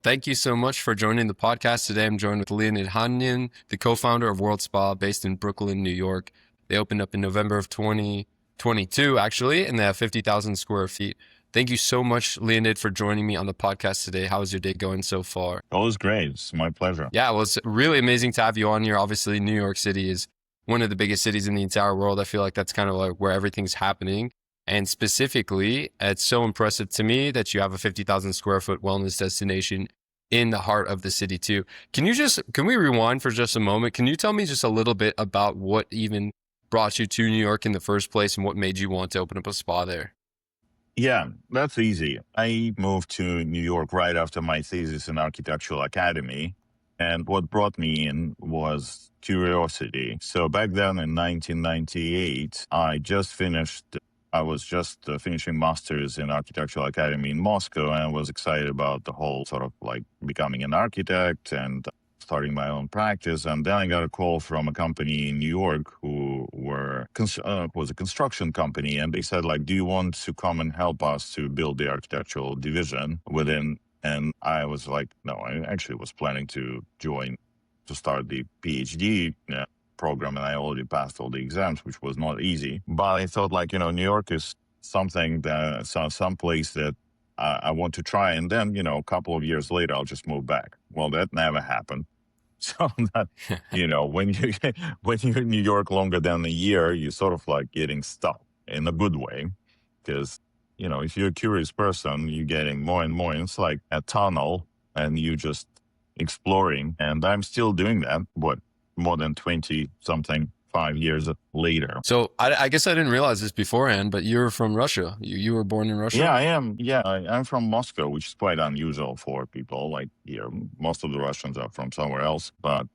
Thank you so much for joining the podcast today. I'm joined with Leonid Khanin, the co-founder of World Spa based in Brooklyn, New York. They opened up in November of 2022, actually, and they have 50,000 square feet. Thank you so much, Leonid, for joining me on the podcast today. How's your day going so far? It was great. It's my pleasure. Yeah, well, it's really amazing to have you on here. Obviously, New York City is one of the biggest cities in the entire world. I feel like that's kind of like where everything's happening. And specifically, it's so impressive to me that you have a 50,000 square foot wellness destination in the heart of the city too. Can we rewind for just a moment? Can you tell me just a little bit about what even brought you to New York in the first place and what made you want to open up a spa there? Yeah, that's easy. I moved to New York right after my thesis in Architectural Academy. And what brought me in was curiosity. So back then in 1998, I was just finishing masters in Architectural Academy in Moscow, and I was excited about the whole sort of like becoming an architect and starting my own practice. And then I got a call from a company in New York who was a construction company, and they said like, "Do you want to come and help us to build the architectural division within?" And I was like, "No, I actually was planning to start the PhD program, and I already passed all the exams, which was not easy. But I thought like, New York is some place that I want to try. And then, a couple of years later, I'll just move back." Well, that never happened. So that, when you're in New York longer than a year, you're sort of like getting stuck in a good way. Because, if you're a curious person, you're getting more and more. It's like a tunnel and you just exploring. And I'm still doing that, more than 20 something, 5 years later. So I guess I didn't realize this beforehand, but you're from Russia. You were born in Russia? Yeah, I am. Yeah, I'm from Moscow, which is quite unusual for people like here. Most of the Russians are from somewhere else, but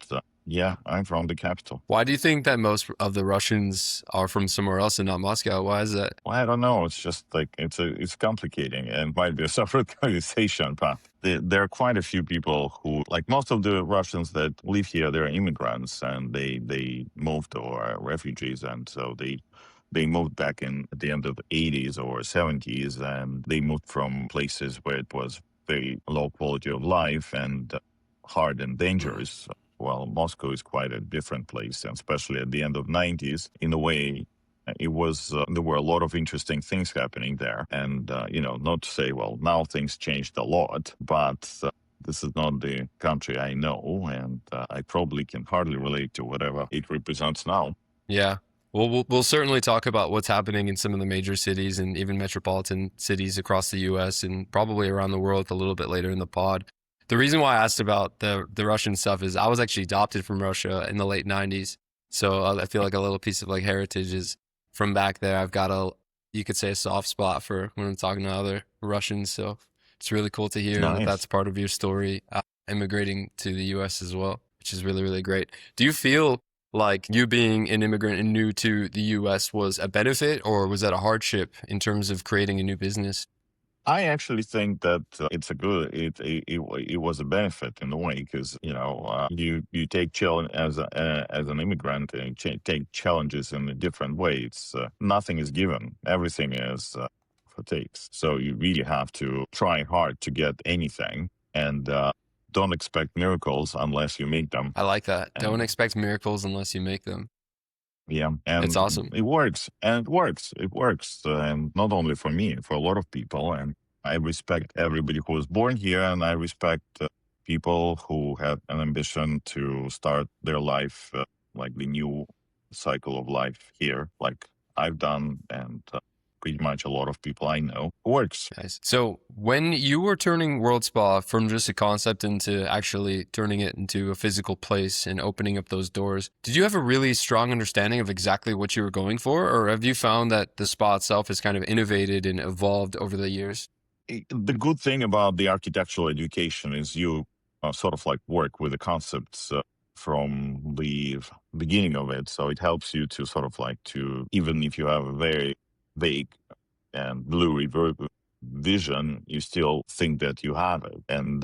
yeah, I'm from the capital. Why do you think that most of the Russians are from somewhere else and not Moscow? Why is that? Well, I don't know. It's just like it's complicating and might be a separate conversation. But there are quite a few people who, like most of the Russians that live here, they're immigrants and they moved or are refugees, and so they moved back in at the end of the 80s or 70s, and they moved from places where it was very low quality of life and hard and dangerous. Well, Moscow is quite a different place, and especially at the end of 90s, in a way, it was there were a lot of interesting things happening there. And not to say, well, now things changed a lot, but this is not the country I know, and I probably can hardly relate to whatever it represents now. Yeah. Well, we'll certainly talk about what's happening in some of the major cities and even metropolitan cities across the U.S. and probably around the world a little bit later in the pod. The reason why I asked about the Russian stuff is I was actually adopted from Russia in the late 90s. So I feel like a little piece of like heritage is from back there. I've got you could say a soft spot for when I'm talking to other Russians. So it's really cool to hear that Nice. that's part of your story, immigrating to the U.S. as well, which is really, really great. Do you feel like you being an immigrant and new to the US was a benefit, or was that a hardship in terms of creating a new business? I actually think that it was a benefit in a way, because you take challenge as an immigrant, and take challenges in a different way. It's nothing is given, everything is for takes. So you really have to try hard to get anything, and don't expect miracles unless you make them. I like that. Don't And expect miracles unless you make them. yeah, It's and awesome. it works, and it works, and not only for me, for a lot of people. And I respect everybody who was born here, and I respect people who have an ambition to start their life, like the new cycle of life here, like I've done, and pretty much a lot of people I know. Works. Nice. So when you were turning World Spa from just a concept into actually turning it into a physical place and opening up those doors, did you have a really strong understanding of exactly what you were going for? Or have you found that the spa itself has kind of innovated and evolved over the years? The good thing about the architectural education is you sort of like work with the concepts from the beginning of it. So it helps you to sort of like to, even if you have a very vague and blurry vision, you still think that you have it. And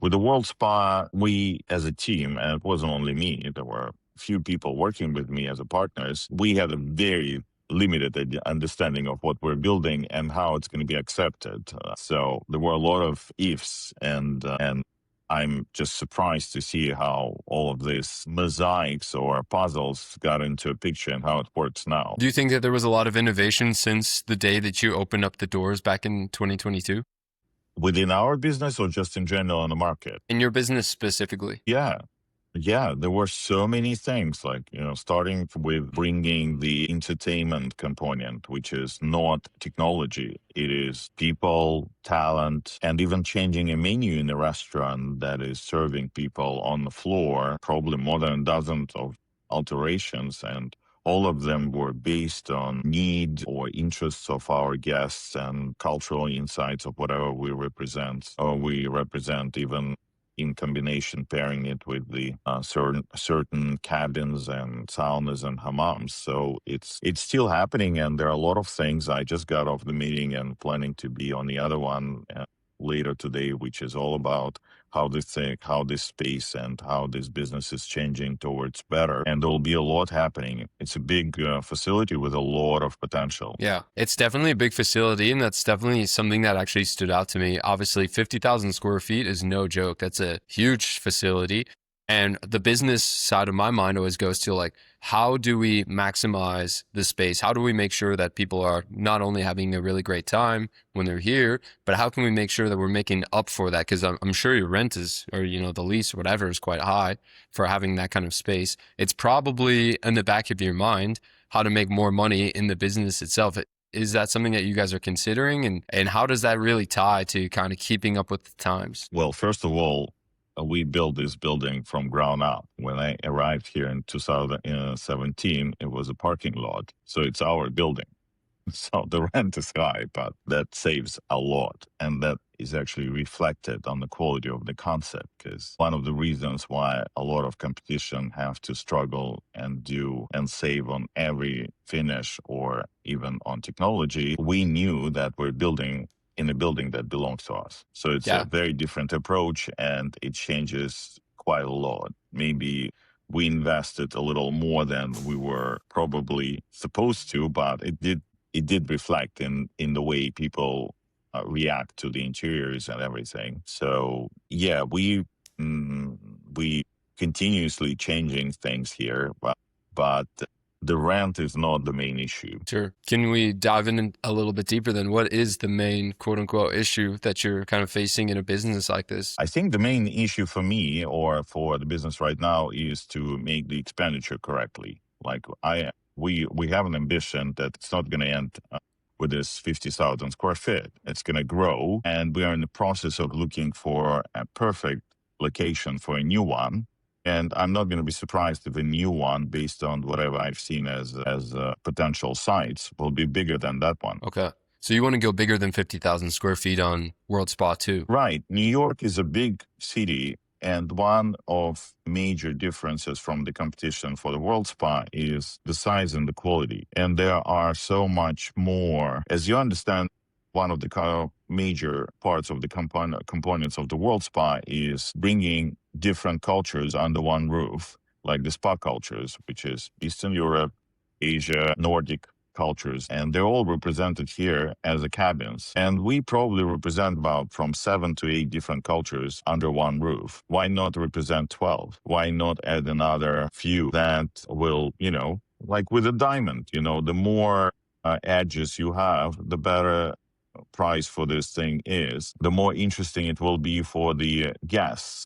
with the World Spa, we as a team, and it wasn't only me, there were a few people working with me as a partners, we had a very limited understanding of what we're building and how it's going to be accepted. So there were a lot of ifs and I'm just surprised to see how all of these mosaics or puzzles got into a picture and how it works now. Do you think that there was a lot of innovation since the day that you opened up the doors back in 2022? Within our business or just in general on the market? In your business specifically? Yeah. Yeah, there were so many things, like, starting with bringing the entertainment component, which is not technology. It is people, talent, and even changing a menu in a restaurant that is serving people on the floor, probably more than a dozen of alterations. And all of them were based on need or interests of our guests and cultural insights of whatever we represent, or we represent even in combination, pairing it with the certain cabins and saunas and hammams. So it's still happening, and there are a lot of things. I just got off the meeting and planning to be on the other one later today, which is all about how this space and how this business is changing towards better. And there'll be a lot happening. It's a big facility with a lot of potential. Yeah, it's definitely a big facility, and that's definitely something that actually stood out to me. Obviously, 50,000 square feet is no joke. That's a huge facility. And the business side of my mind always goes to like, how do we maximize the space? How do we make sure that people are not only having a really great time when they're here, but how can we make sure that we're making up for that? Because I'm sure your rent is, or, the lease or whatever is quite high for having that kind of space. It's probably in the back of your mind how to make more money in the business itself. Is that something that you guys are considering? And how does that really tie to kind of keeping up with the times? Well, first of all, we built this building from ground up. When I arrived here in 2017, it was a parking lot. So it's our building. So the rent is high, but that saves a lot. And that is actually reflected on the quality of the concept, because one of the reasons why a lot of competition have to struggle and do and save on every finish or even on technology, we knew that we're building in a building that belongs to us. So it's a very different approach, and it changes quite a lot. Maybe we invested a little more than we were probably supposed to, but it did reflect in the way people react to the interiors and everything. So yeah, we continuously changing things here, but the rent is not the main issue. Sure. Can we dive in a little bit deeper then? What is the main quote unquote issue that you're kind of facing in a business like this? I think the main issue for me or for the business right now is to make the expenditure correctly. Like we have an ambition that it's not going to end with this 50,000 square feet. It's going to grow, and we are in the process of looking for a perfect location for a new one. And I'm not going to be surprised if a new one, based on whatever I've seen as potential sites, will be bigger than that one. Okay. So you want to go bigger than 50,000 square feet on World Spa too? Right. New York is a big city. And one of major differences from the competition for the World Spa is the size and the quality. And there are so much more. As you understand, one of the major parts of the components of the World Spa is bringing different cultures under one roof, like the spa cultures, which is Eastern Europe, Asia, Nordic cultures, and they're all represented here as the cabins. And we probably represent about from 7 to 8 different cultures under one roof. Why not represent 12? Why not add another few that will, like with a diamond, the more edges you have, the better price for this thing is, the more interesting it will be for the guests.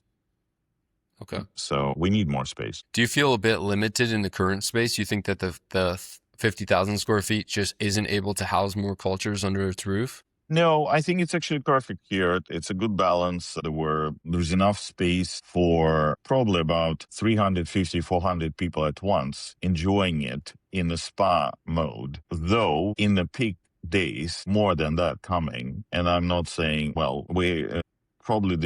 Okay. So we need more space. Do you feel a bit limited in the current space? You think that the 50,000 square feet just isn't able to house more cultures under its roof? No, I think it's actually perfect here. It's a good balance. There's enough space for probably about 350, 400 people at once enjoying it in the spa mode. Though in the peak days, more than that coming. And I'm not saying, probably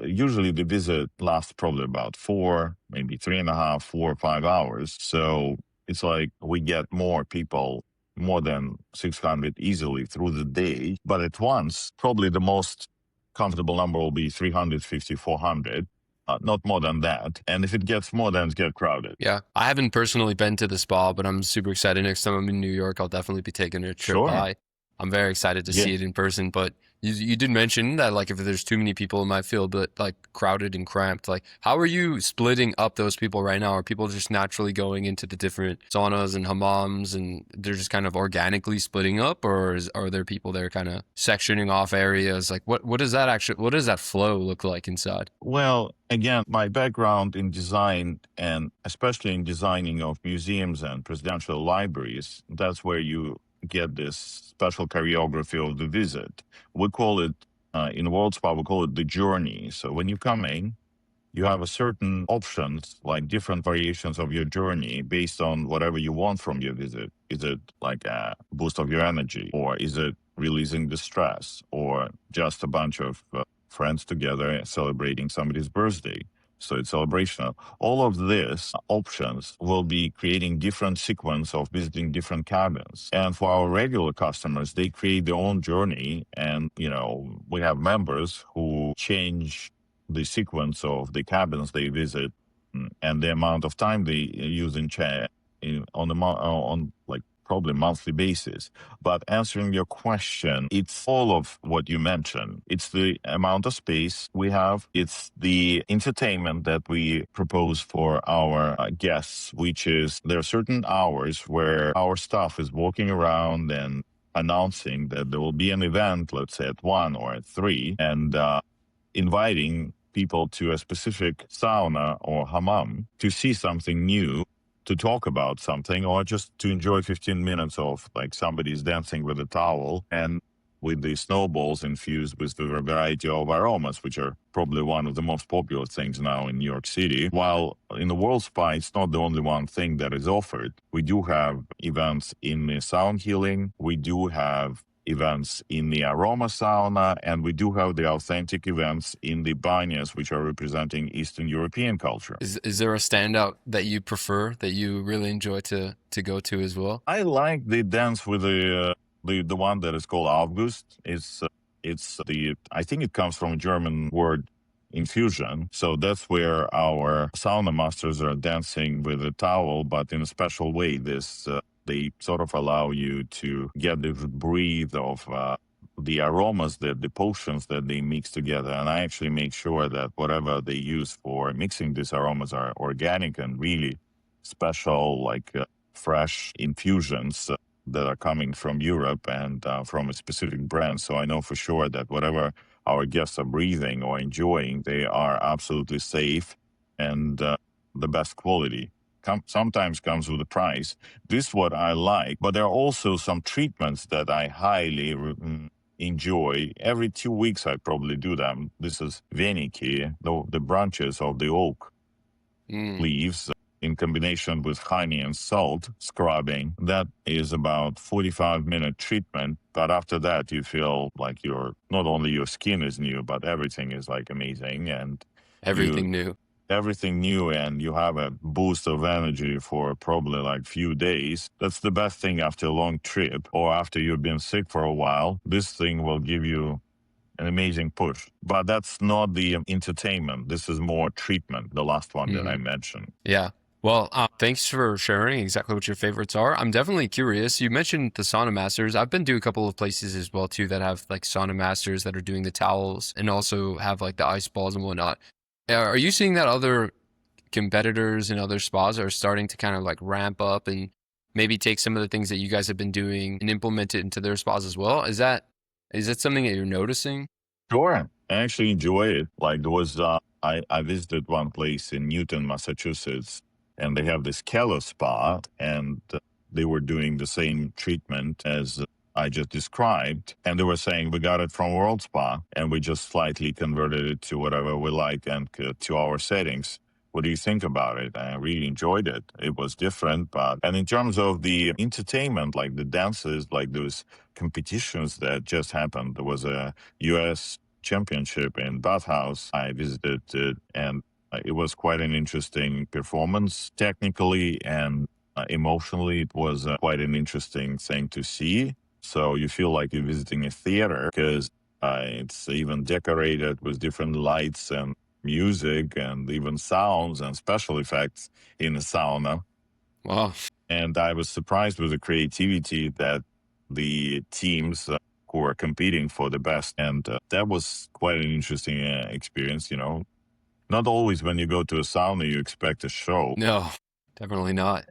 usually the visit lasts probably about 4, maybe 3.5, 4 or 5 hours. So it's like we get more people, more than 600 easily through the day. But at once, probably the most comfortable number will be 350, 400. Not more than that. And if it gets more, then it gets crowded. Yeah. I haven't personally been to the spa, but I'm super excited. Next time I'm in New York, I'll definitely be taking a trip by. I'm very excited to see it in person. But You did mention that like if there's too many people in my field, but like crowded and cramped, like how are you splitting up those people right now? Are people just naturally going into the different saunas and hammams and they're just kind of organically splitting up, or are there people there kind of sectioning off areas? Like what does that actually, what does that flow look like inside? Well, again, my background in design and especially in designing of museums and presidential libraries, that's where you get this special choreography of the visit. We call it, in World Spa, we call it the journey. So when you come in, you have a certain options, like different variations of your journey based on whatever you want from your visit. Is it like a boost of your energy, or is it releasing the stress, or just a bunch of friends together celebrating somebody's birthday? So it's celebrational. All of these options will be creating different sequence of visiting different cabins. And for our regular customers, they create their own journey. And, we have members who change the sequence of the cabins they visit, and the amount of time they use in chat on like probably monthly basis. But answering your question, it's all of what you mentioned. It's the amount of space we have. It's the entertainment that we propose for our guests, which is there are certain hours where our staff is walking around and announcing that there will be an event, let's say at 1 or at 3, and inviting people to a specific sauna or hammam to see something new, to talk about something, or just to enjoy 15 minutes of like somebody's dancing with a towel and with the snowballs infused with the variety of aromas, which are probably one of the most popular things now in New York City. While in the World Spa, it's not the only one thing that is offered. We do have events in the sound healing. We do have events in the aroma sauna, and we do have the authentic events in the banyas, which are representing Eastern European culture. Is there a standout that you prefer that you really enjoy to go to as well? I like the dance with the one that is called Aufguss. It's the I think it comes from a German word infusion. So that's where our sauna masters are dancing with a towel, but in a special way. They sort of allow you to get the breathe of the aromas, the potions that they mix together. And I actually make sure that whatever they use for mixing these aromas are organic and really special, like fresh infusions that are coming from Europe and from a specific brand. So I know for sure that whatever our guests are breathing or enjoying, they are absolutely safe and the best quality. Sometimes comes with a price. This is what I like, but there are also some treatments that I highly enjoy. Every 2 weeks, I probably do them. This is Viniki, the branches of the oak leaves in combination with honey and salt scrubbing. That is about 45-minute treatment. But after that, you feel like not only your skin is new, but everything is like amazing. And Everything new. Everything new, and you have a boost of energy for probably like few days. That's the best thing after a long trip or after you've been sick for a while. This thing will give you an amazing push. But that's not the entertainment. This is more treatment, the last one that I mentioned. Yeah. Well, thanks for sharing exactly what your favorites are. I'm definitely curious. You mentioned the sauna masters. I've been to a couple of places as well too that have like sauna masters that are doing the towels and also have like the ice balls and whatnot. Are you seeing that other competitors and other spas are starting to kind of like ramp up and maybe take some of the things that you guys have been doing and implement it into their spas as well? Is that something that you're noticing? Sure. I actually enjoy it. Like there was, I visited one place in Newton, Massachusetts, and they have this Keller spa, and they were doing the same treatment as I just described. And they were saying, we got it from World Spa, and we just slightly converted it to whatever we like and to our settings. What do you think about it? I really enjoyed it. It was different, and in terms of the entertainment, like the dances, like those competitions that just happened, there was a U.S. championship in Bathhouse. I visited it, and it was quite an interesting performance technically and emotionally. It was quite an interesting thing to see. So you feel like you're visiting a theater because it's even decorated with different lights and music and even sounds and special effects in the sauna. Wow. And I was surprised with the creativity that the teams who are competing for the best. And that was quite an interesting experience, you know. Not always when you go to a sauna, you expect a show. No, definitely not.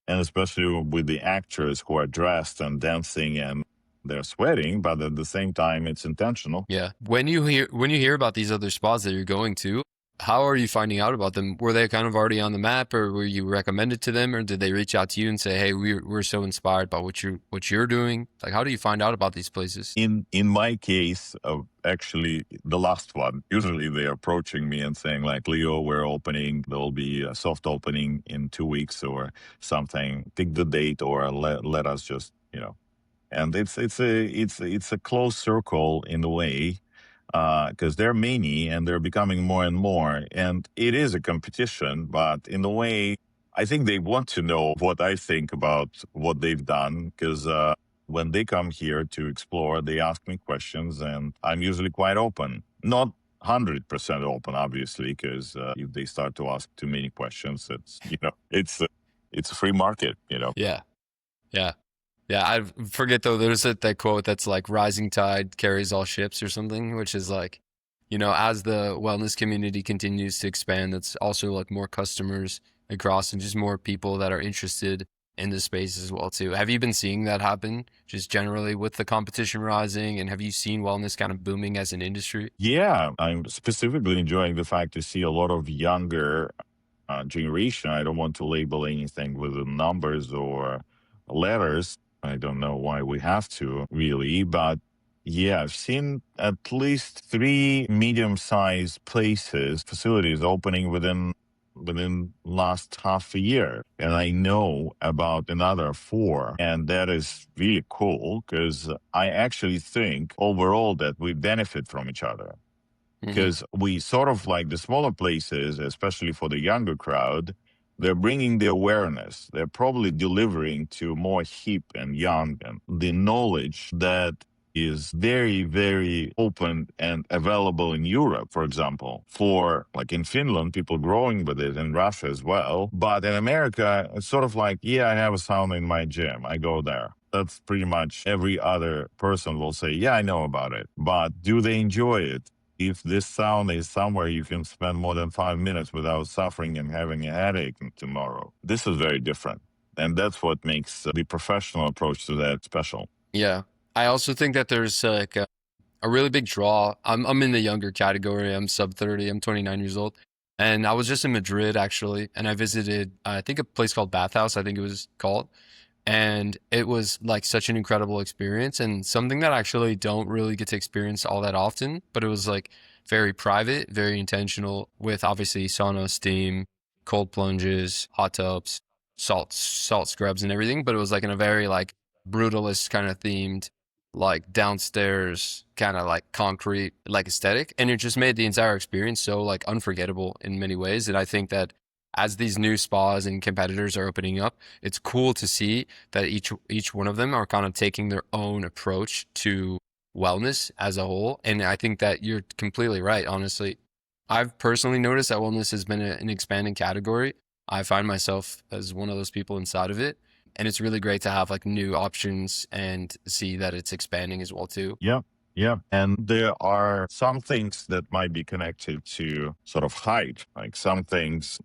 And especially with the actors who are dressed and dancing and they're sweating, but at the same time, it's intentional. Yeah. When you hear about these other spots that you're going to, how are you finding out about them? Were they kind of already on the map, or were you recommended to them, or did they reach out to you and say, "Hey, we're so inspired by what you're doing"? Like, how do you find out about these places? In my case, actually the last one, usually they're approaching me and saying like, "Leo, we're opening. There'll be a soft opening in 2 weeks or something. Pick the date or let us just, you know." And it's a close circle in a way, because there are many and they're becoming more and more, and it is a competition. But in a way, I think they want to know what I think about what they've done, because when they come here to explore, they ask me questions, and I'm usually quite open. Not 100% open, obviously, because if they start to ask too many questions, it's a free market, you know. Yeah. Yeah. Yeah, I forget though. There's that quote that's like "rising tide carries all ships" or something, which is like, as the wellness community continues to expand, that's also like more customers across and just more people that are interested in the space as well too. Have you been seeing that happen just generally with the competition rising, and have you seen wellness kind of booming as an industry? Yeah, I'm specifically enjoying the fact to see a lot of younger generation. I don't want to label anything with the numbers or letters. I don't know why we have to really, but yeah, I've seen at least 3 medium-sized facilities opening within last half a year, and I know about another 4, and that is really cool because I actually think overall that we benefit from each other, because we sort of like the smaller places, especially for the younger crowd, they're bringing the awareness. They're probably delivering to more hip and young and the knowledge that is very, very open and available in Europe, for example, for like in Finland, people growing with it, in Russia as well. But in America, it's sort of like, yeah, I have a sauna in my gym. I go there. That's pretty much every other person will say, yeah, I know about it. But do they enjoy it? If this sauna is somewhere you can spend more than 5 minutes without suffering and having a headache tomorrow, this is very different. And that's what makes the professional approach to that special. Yeah. I also think that there's like a really big draw. I'm in the younger category. I'm sub 30. I'm 29 years old. And I was just in Madrid actually, and I visited I think a place called Bathhouse, I think it was called. And it was like such an incredible experience, and something that I actually don't really get to experience all that often, but it was like very private, very intentional, with obviously sauna, steam, cold plunges, hot tubs, salt scrubs and everything. But it was like in a very like brutalist kind of themed, like downstairs kind of like concrete like aesthetic, and it just made the entire experience so like unforgettable in many ways. And I think that as these new spas and competitors are opening up, it's cool to see that each one of them are kind of taking their own approach to wellness as a whole. And I think that you're completely right. Honestly, I've personally noticed that wellness has been an expanding category. I find myself as one of those people inside of it, and it's really great to have like new options and see that it's expanding as well too. Yeah. Yeah. And there are some things that might be connected to sort of height, like some things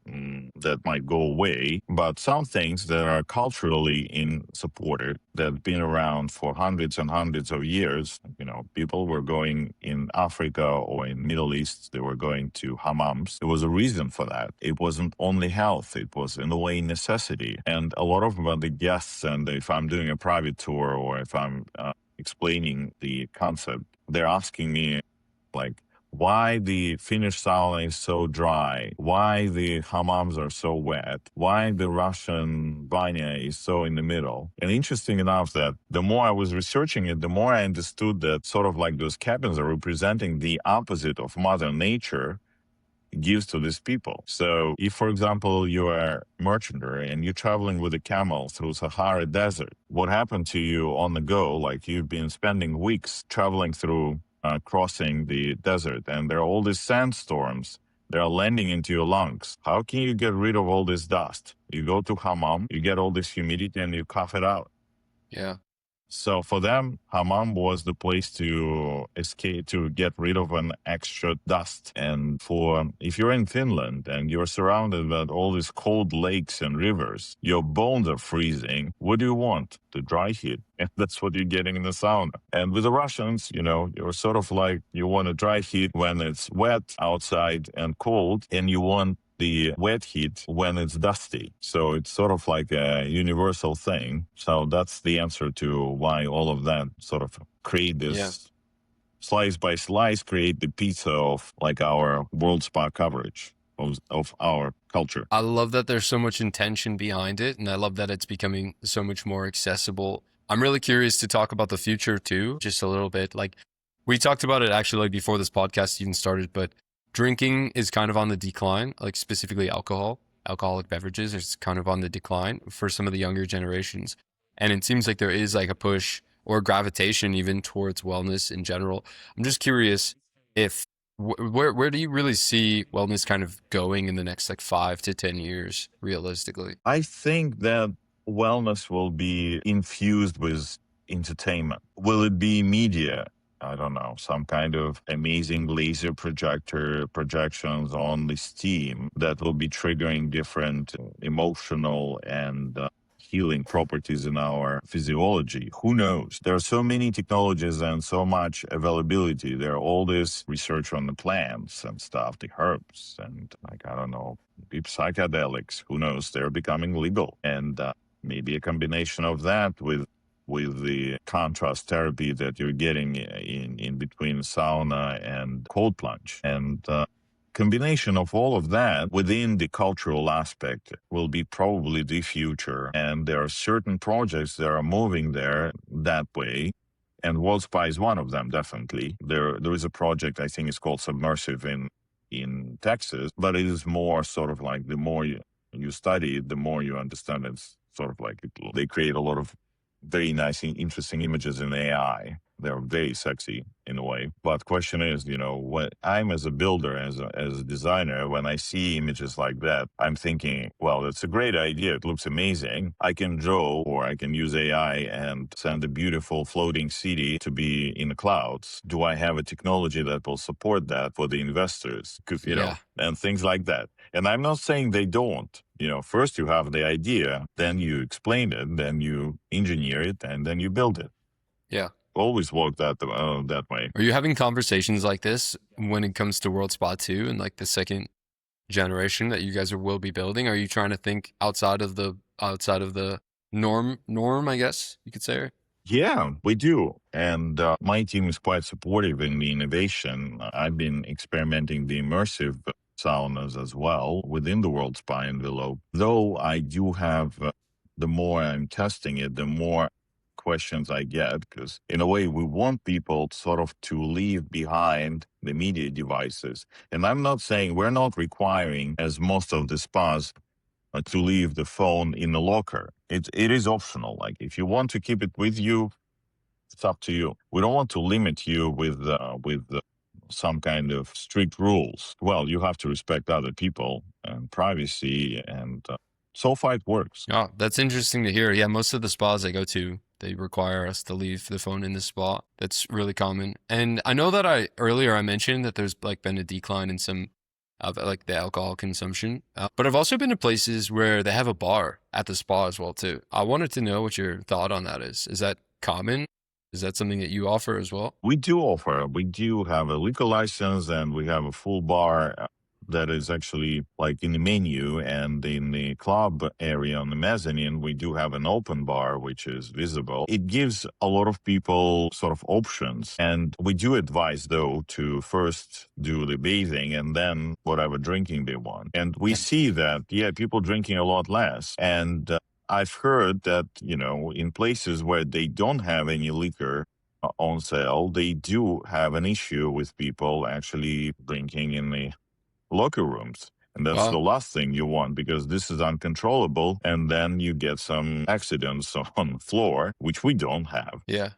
that might go away, but some things that are culturally supported, that have been around for hundreds and hundreds of years. You know, people were going in Africa or in Middle East, they were going to hamams. There was a reason for that. It wasn't only health, it was in a way necessity. And a lot of the guests, and if I'm doing a private tour or if I'm explaining the concept, they're asking me like, why the Finnish sauna is so dry, why the hamams are so wet, why the Russian banya is so in the middle. And interesting enough that the more I was researching it, the more I understood that sort of like those cabins are representing the opposite of Mother Nature gives to these people. So if, for example, you are a merchant and you're traveling with a camel through Sahara Desert, what happened to you on the go, like you've been spending weeks traveling through, crossing the desert, and there are all these sandstorms, they are landing into your lungs. How can you get rid of all this dust? You go to Hamam, you get all this humidity and you cough it out. Yeah. So for them, Hamam was the place to escape, to get rid of an extra dust. And for if you're in Finland and you're surrounded by all these cold lakes and rivers, your bones are freezing. What do you want? The dry heat. And that's what you're getting in the sauna. And with the Russians, you're sort of like, you want a dry heat when it's wet outside and cold, and you want the wet heat when it's dusty. So it's sort of like a universal thing. So that's the answer to why all of that sort of create this slice by slice, create the pizza of like our world spa coverage of our culture. I love that there's so much intention behind it, and I love that it's becoming so much more accessible. I'm really curious to talk about the future too, just a little bit. Like we talked about it actually like before this podcast even started, but drinking is kind of on the decline, like specifically alcoholic beverages is kind of on the decline for some of the younger generations. And it seems like there is like a push or gravitation even towards wellness in general. I'm just curious if where do you really see wellness kind of going in the next like 5 to 10 years realistically? I think that wellness will be infused with entertainment. Will it be media? I don't know, some kind of amazing laser projections on the steam that will be triggering different emotional and healing properties in our physiology. Who knows? There are so many technologies and so much availability. There are all this research on the plants and stuff, the herbs, and like, I don't know, psychedelics. Who knows? They're becoming legal. And maybe a combination of that with the contrast therapy that you're getting in between sauna and cold plunge. And combination of all of that within the cultural aspect will be probably the future. And there are certain projects that are moving there that way. And World Spa is one of them, definitely. There is a project, I think it's called Immersive in Texas, but it is more sort of like the more you study it, the more you understand it's sort of like they create a lot of very nice, interesting images in AI. They're very sexy in a way. But question is, when I'm as a builder, as a designer, when I see images like that, I'm thinking, well, it's a great idea. It looks amazing. I can draw or I can use AI and send a beautiful floating city to be in the clouds. Do I have a technology that will support that for the investors? And things like that. And I'm not saying they don't. First you have the idea, then you explain it, then you engineer it, and then you build it. Yeah. Always work that way. Are you having conversations like this when it comes to World Spa 2 and like the second generation that you guys will be building? Are you trying to think outside of the norm, I guess you could say? Yeah, we do. And my team is quite supportive in the innovation. I've been experimenting the immersive saunas as well within the World Spa envelope. Though I do have, the more I'm testing it, the more questions I get, because in a way we want people sort of to leave behind the media devices. And I'm not saying we're not requiring, as most of the spas, to leave the phone in the locker. It is optional. Like if you want to keep it with you, it's up to you. We don't want to limit you with some kind of strict rules. Well, you have to respect other people and privacy, and so far it works. Oh, that's interesting to hear. Yeah, most of the spas I go to, they require us to leave the phone in the spa. That's really common. And I know that earlier I mentioned that there's like been a decline in some of like the alcohol consumption. But I've also been to places where they have a bar at the spa as well too. I wanted to know what your thought on that is. Is that common? Is that something that you offer as well? We do offer. We do have a liquor license, and we have a full bar that is actually like in the menu, and in the club area on the mezzanine, we do have an open bar, which is visible. It gives a lot of people sort of options. And we do advise, though, to first do the bathing and then whatever drinking they want. And we see that, people drinking a lot less. And I've heard that, in places where they don't have any liquor on sale, they do have an issue with people actually drinking in the locker rooms. And that's the last thing you want, because this is uncontrollable. And then you get some accidents on the floor, which we don't have. Yeah.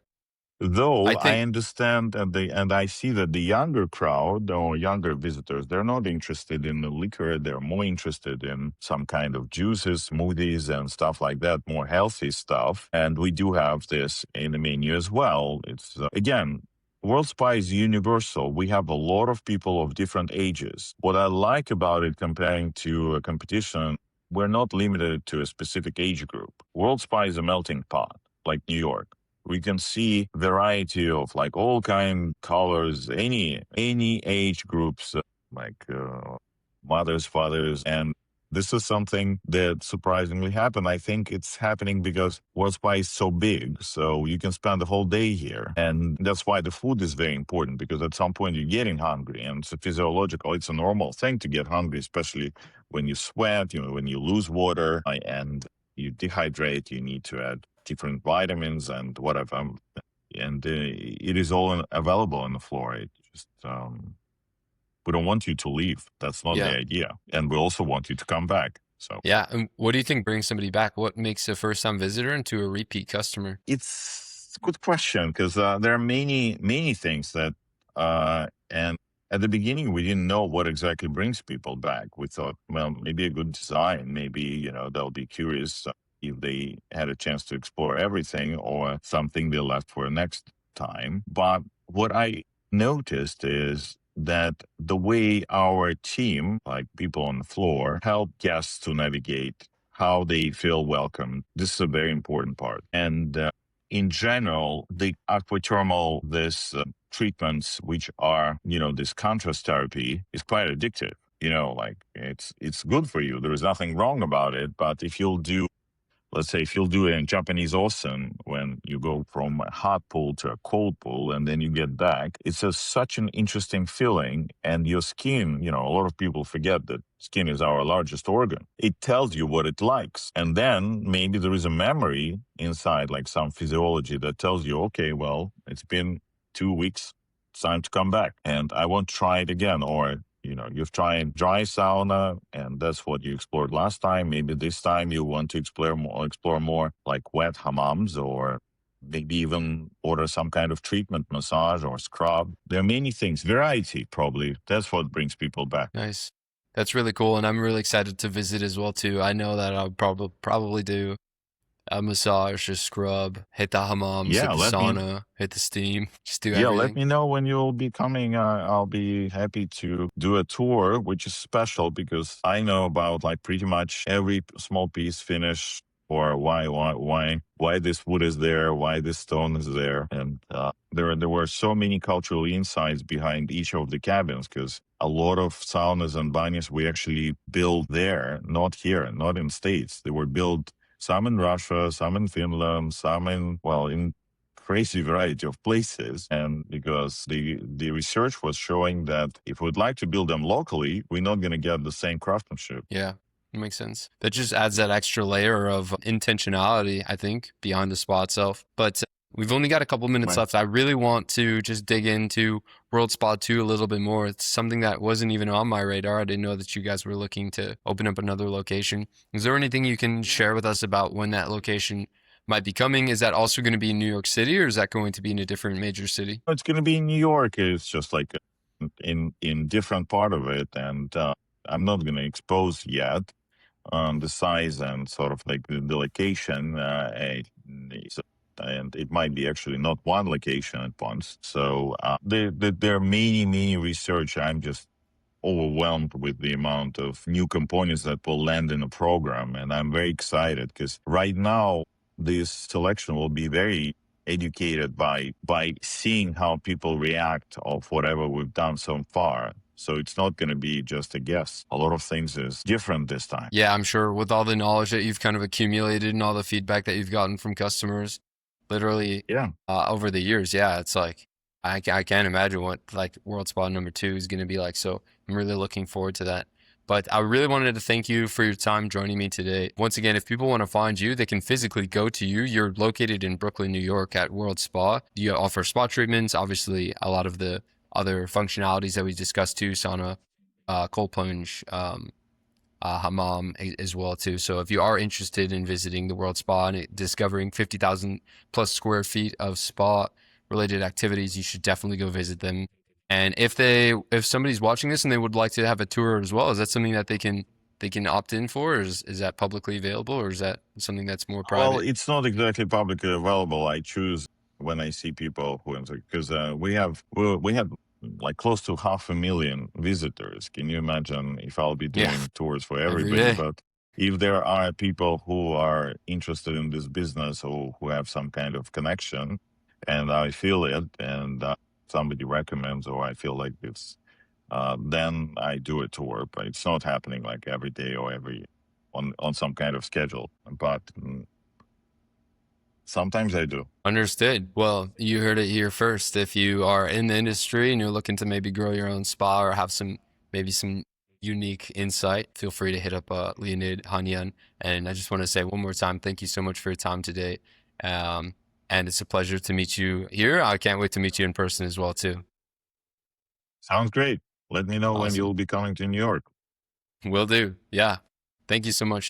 Though I I think, understand and I see that the younger crowd or younger visitors, they're not interested in the liquor. They're more interested in some kind of juices, smoothies, and stuff like that, more healthy stuff. And we do have this in the menu as well. It's again, World Spa is universal. We have a lot of people of different ages. What I like about it comparing to a competition, we're not limited to a specific age group. World Spa is a melting pot, like New York. We can see variety of like all kind colors, any age groups, like mothers, fathers, and this is something that surprisingly happened. I think it's happening because World Spa is so big, so you can spend the whole day here, and that's why the food is very important. Because at some point you're getting hungry, and it's a physiological. It's a normal thing to get hungry, especially when you sweat, when you lose water, and you dehydrate. You need to add different vitamins and whatever, and it is all available on the floor. It just we don't want you to leave. That's not the yeah. idea, and we also want you to come back. So Yeah. And what do you think brings somebody back? What makes a first time visitor into a repeat customer? it's a good question because there are many things that and at the beginning we didn't know what exactly brings people back. We thought, well, maybe a good design, maybe they'll be curious if they had a chance to explore everything, or something they left for next time. But what I noticed is that the way our team, like people on the floor, help guests to navigate how they feel welcome. This is a very important part. And in general, the aquathermal, this treatments, which are, this contrast therapy, is quite addictive. Like it's good for you. There is nothing wrong about it. But if you'll do, let's say, if you'll do it in Japanese onsen, when you go from a hot pool to a cold pool and then you get back, it's such an interesting feeling. And your skin, a lot of people forget that skin is our largest organ. It tells you what it likes. And then maybe there is a memory inside, like some physiology that tells you, okay, well, it's been 2 weeks. It's time to come back. And I won't try it again. Or you've tried dry sauna and that's what you explored last time. Maybe this time you want to explore more like wet hammams, or maybe even order some kind of treatment, massage or scrub. There are many things, variety probably. That's what brings people back. Nice. That's really cool. And I'm really excited to visit as well too. I know that I'll probably do a massage, a scrub, hit the hammams, hit Yeah, the let me sauna, hit the steam, just do Yeah, let everything. me know when you'll be coming. I'll be happy to do a tour, which is special because I know about like pretty much every small piece Finnish, or why this wood is there, why this stone is there, and there were so many cultural insights behind each of the cabins, because a lot of saunas and banyas we actually built there, not here, not in States. They were built some in Russia, some in Finland, some in crazy variety of places. And because the research was showing that if we'd like to build them locally, we're not going to get the same craftsmanship. Yeah, that makes sense. That just adds that extra layer of intentionality, I think, beyond the spa itself. But we've only got a couple minutes Right. left. I really want to just dig into World Spa 2 a little bit more. It's something that wasn't even on my radar. I didn't know that you guys were looking to open up another location. Is there anything you can share with us about when that location might be coming? Is that also going to be in New York City, or is that going to be in a different major city? It's going to be in New York. It's just like in different part of it. And I'm not going to expose yet the size and sort of like the location. And it might be actually not one location at once. So there are many research. I'm just overwhelmed with the amount of new components that will land in the program. And I'm very excited because right now, this selection will be very educated by seeing how people react of whatever we've done so far. So it's not going to be just a guess. A lot of things is different this time. Yeah, I'm sure with all the knowledge that you've kind of accumulated and all the feedback that you've gotten from customers, literally Yeah. over the years, yeah, it's like I can't imagine what like World Spa number 2 is going to be like. So I'm really looking forward to that. But I really wanted to thank you for your time joining me today. Once again, if people want to find you, they can physically go to you. You're located in Brooklyn, New York at World Spa. You offer spa treatments, obviously a lot of the other functionalities that we discussed too, sauna, cold plunge, Hamam as well too. So if you are interested in visiting the World Spa and discovering 50,000 plus square feet of spa related activities, you should definitely go visit them. And if somebody's watching this and they would like to have a tour as well, is that something that they can opt in for? Or is that publicly available, or is that something that's more Well, private? it's not exactly publicly available. I choose when I see people who, because we had like close to 500,000 visitors. Can you imagine if I'll be Yeah, doing tours for every everybody? day. But if there are people who are interested in this business or who have some kind of connection, and I feel it, and somebody recommends, or I feel like it's, then I do a tour. But it's not happening like every day or every on some kind of schedule. But sometimes I do. Understood. Well, you heard it here first. If you are in the industry and you're looking to maybe grow your own spa or have some unique insight, feel free to hit up Leonid Khanin. And I just want to say one more time, thank you so much for your time today. Um, and it's a pleasure to meet you here. I can't wait to meet you in person as well too. Sounds great. Let me know when Awesome. you'll be coming to New York. Will do. Yeah. Thank you so much.